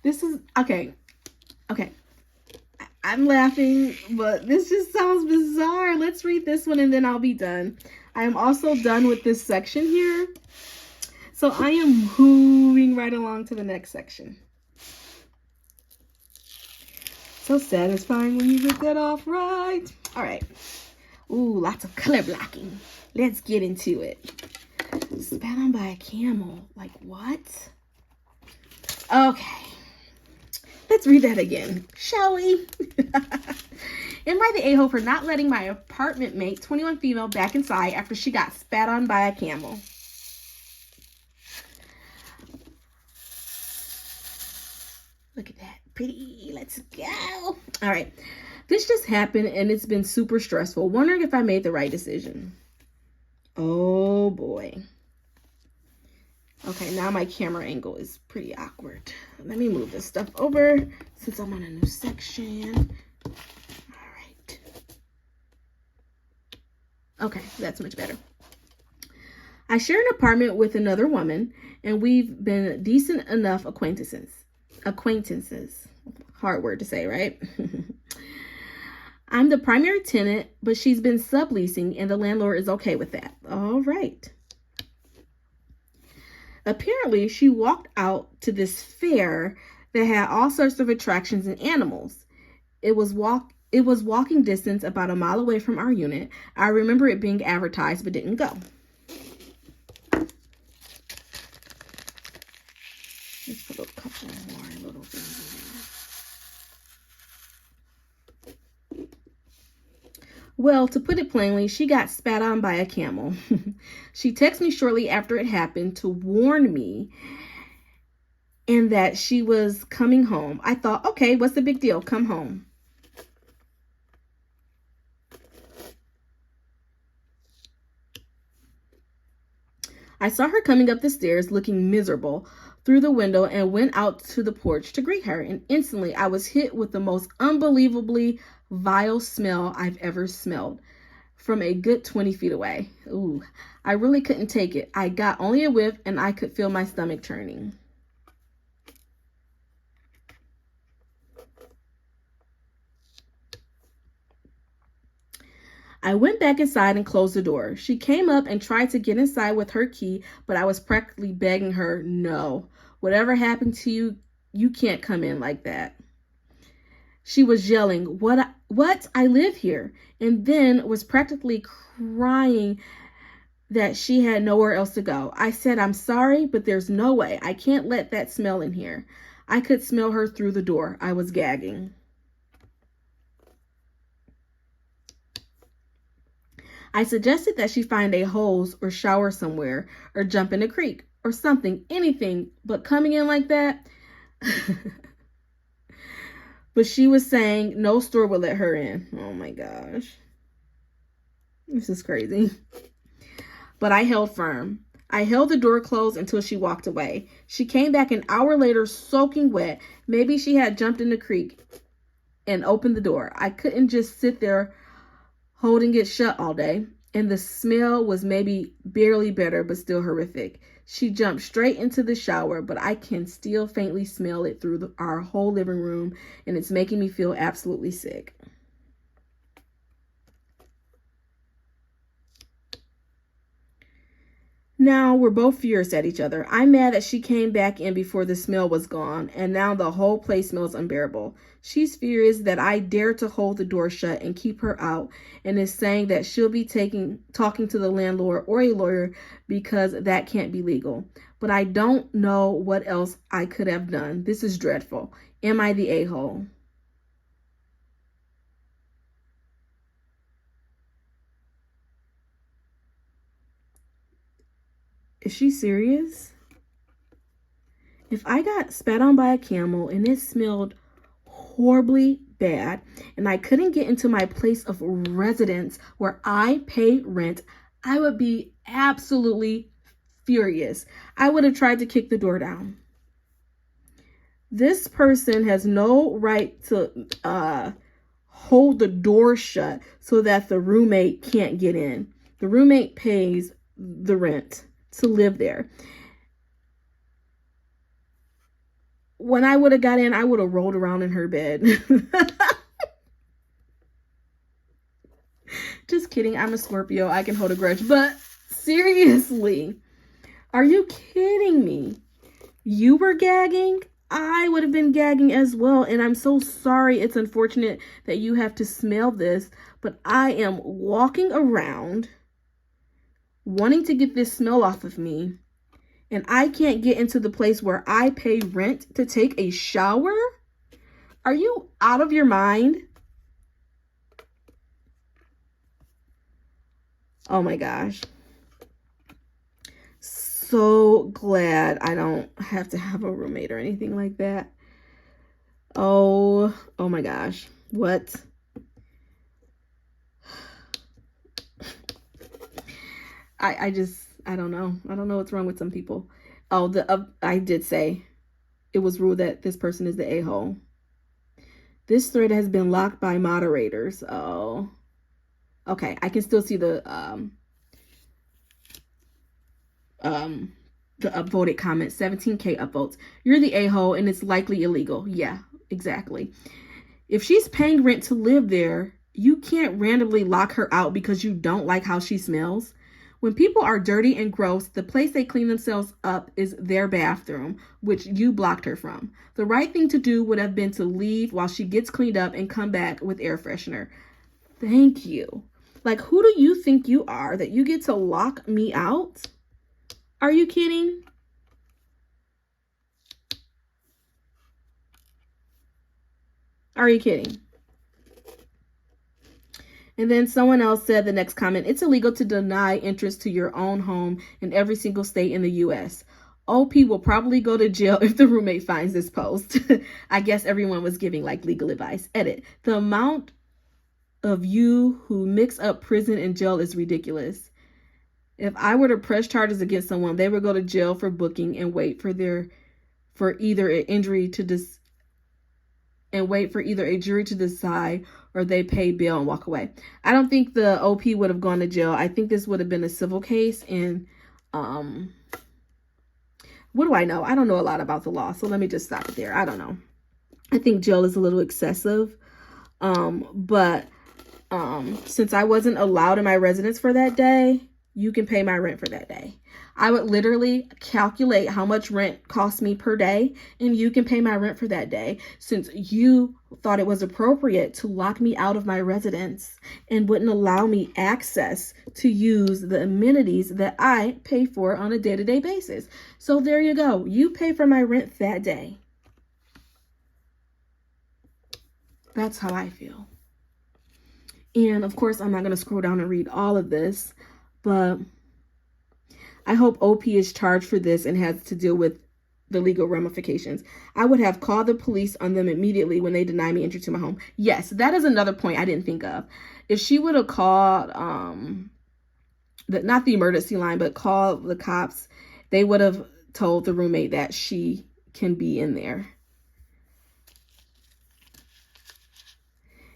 This is, okay. I'm laughing, but this just sounds bizarre. Let's read this one and then I'll be done. I am also done with this section here. So I am moving right along to the next section. So satisfying when you get that off right. All right. Ooh, lots of color blocking. Let's get into it. Spat on by a camel. Like what? Okay. Let's read that again, shall we? Am I the a-hole for not letting my apartment mate, 21 female, back inside after she got spat on by a camel? Look at that. Pretty. Let's go. All right. This just happened and it's been super stressful. Wondering if I made the right decision. Oh boy. Okay, now my camera angle is pretty awkward. Let me move this stuff over since I'm on a new section. All right. Okay, that's much better. I share an apartment with another woman, and we've been decent enough acquaintances. Hard word to say, right? I'm the primary tenant, but she's been subleasing, and the landlord is okay with that. All right. Apparently, she walked out to this fair that had all sorts of attractions and animals. It was walking distance about a mile away from our unit. I remember it being advertised but didn't go. Let's put a couple more little things in there. Well, to put it plainly, she got spat on by a camel. She texted me shortly after it happened to warn me and that she was coming home. I thought, okay, what's the big deal? Come home. I saw her coming up the stairs looking miserable through the window and went out to the porch to greet her. And instantly I was hit with the most unbelievably vile smell I've ever smelled from a good 20 feet away. Ooh, I really couldn't take it. I got only a whiff and I could feel my stomach churning. I went back inside and closed the door. She came up and tried to get inside with her key, but I was practically begging her, no, whatever happened to you, you can't come in like that. She was yelling, what? I live here. And then was practically crying that she had nowhere else to go. I said, I'm sorry, but there's no way. I can't let that smell in here. I could smell her through the door. I was gagging. I suggested that she find a hose or shower somewhere or jump in a creek or something, anything, but coming in like that. But she was saying no store would let her in. Oh my gosh. This is crazy. But I held firm. I held the door closed until she walked away. She came back an hour later soaking wet. Maybe she had jumped in the creek and opened the door. I couldn't just sit there holding it shut all day. And the smell was maybe barely better, but still horrific. She jumped straight into the shower, but I can still faintly smell it through our whole living room, and it's making me feel absolutely sick. Now we're both furious at each other. I'm mad that she came back in before the smell was gone, and now the whole place smells unbearable. She's furious that I dared to hold the door shut and keep her out, and is saying that she'll be talking to the landlord or a lawyer because that can't be legal. But I don't know what else I could have done. This is dreadful. Am I the a-hole? Is she serious? If I got spat on by a camel and it smelled horribly bad and I couldn't get into my place of residence where I pay rent, I would be absolutely furious. I would have tried to kick the door down. This person has no right to hold the door shut so that the roommate can't get in. The roommate pays the rent to live there. When I would have got in, I would have rolled around in her bed. Just kidding. I'm a Scorpio. I can hold a grudge. But seriously, are you kidding me? You were gagging? I would have been gagging as well. And I'm so sorry. It's unfortunate that you have to smell this. But I am walking around wanting to get this smell off of me. And I can't get into the place where I pay rent to take a shower? Are you out of your mind? Oh my gosh. So glad I don't have to have a roommate or anything like that. Oh my gosh. What? I don't know. I don't know what's wrong with some people. Oh, I did say it was ruled that this person is the a-hole. This thread has been locked by moderators. Oh. Okay, I can still see the upvoted comment. 17K upvotes. You're the a-hole and it's likely illegal. Yeah, exactly. If she's paying rent to live there, you can't randomly lock her out because you don't like how she smells. When people are dirty and gross, the place they clean themselves up is their bathroom, which you blocked her from. The right thing to do would have been to leave while she gets cleaned up and come back with air freshener. Thank you. Like, who do you think you are that you get to lock me out? Are you kidding? Are you kidding? And then someone else said the next comment, it's illegal to deny entrance to your own home in every single state in the U.S. OP will probably go to jail if the roommate finds this post. I guess everyone was giving like legal advice. Edit. The amount of you who mix up prison and jail is ridiculous. If I were to press charges against someone, they would go to jail for booking and wait for either a jury to decide, or they pay bail and walk away. I don't think the OP would have gone to jail. I think this would have been a civil case. And what do I know? I don't know a lot about the law, so let me just stop it there. I don't know. I think jail is a little excessive. But since I wasn't allowed in my residence for that day, you can pay my rent for that day. I would literally calculate how much rent cost me per day, and you can pay my rent for that day, since you thought it was appropriate to lock me out of my residence and wouldn't allow me access to use the amenities that I pay for on a day-to-day basis. So there you go. You pay for my rent that day. That's how I feel. And of course, I'm not going to scroll down and read all of this, but I hope OP is charged for this and has to deal with the legal ramifications. I would have called the police on them immediately when they deny me entry to my home. Yes, that is another point I didn't think of. If she would have called, not the emergency line, but called the cops, they would have told the roommate that she can be in there.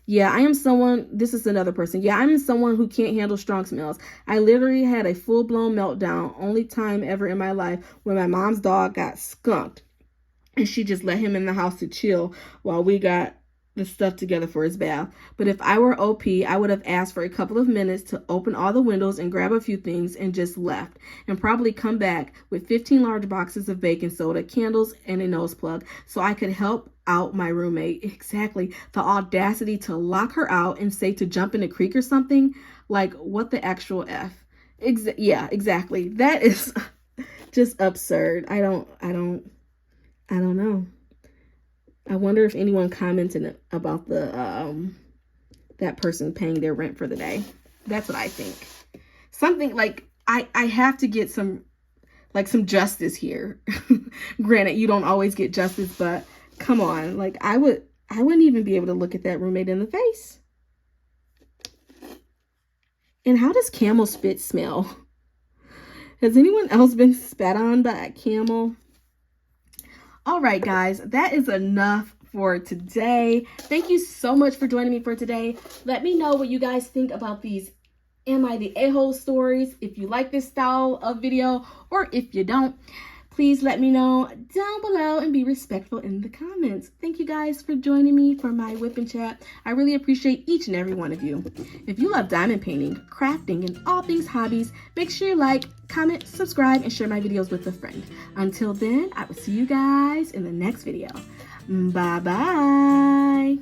Yeah, I am someone, this is another person. Yeah, I'm someone who can't handle strong smells. I literally had a full-blown meltdown, only time ever in my life, when my mom's dog got skunked. And she just let him in the house to chill while we got the stuff together for his bath. But if I were OP, I would have asked for a couple of minutes to open all the windows and grab a few things and just left. And probably come back with 15 large boxes of baking soda, candles, and a nose plug so I could help out my roommate. Exactly. The audacity to lock her out and say to jump in a creek or something. Like, what the actual F? Yeah, exactly. That is just absurd. I don't know. I wonder if anyone commented about the that person paying their rent for the day. That's what I think. Something like I have to get some justice here. Granted, you don't always get justice, but come on. Like I wouldn't even be able to look at that roommate in the face. And how does camel spit smell? Has anyone else been spat on by a camel? All right, guys, that is enough for today. Thank you so much for joining me for today. Let me know what you guys think about these Am I the A-hole stories, if you like this style of video or if you don't. Please let me know down below and be respectful in the comments. Thank you guys for joining me for my whip and chat. I really appreciate each and every one of you. If you love diamond painting, crafting, and all things hobbies, make sure you like, comment, subscribe, and share my videos with a friend. Until then, I will see you guys in the next video. Bye-bye.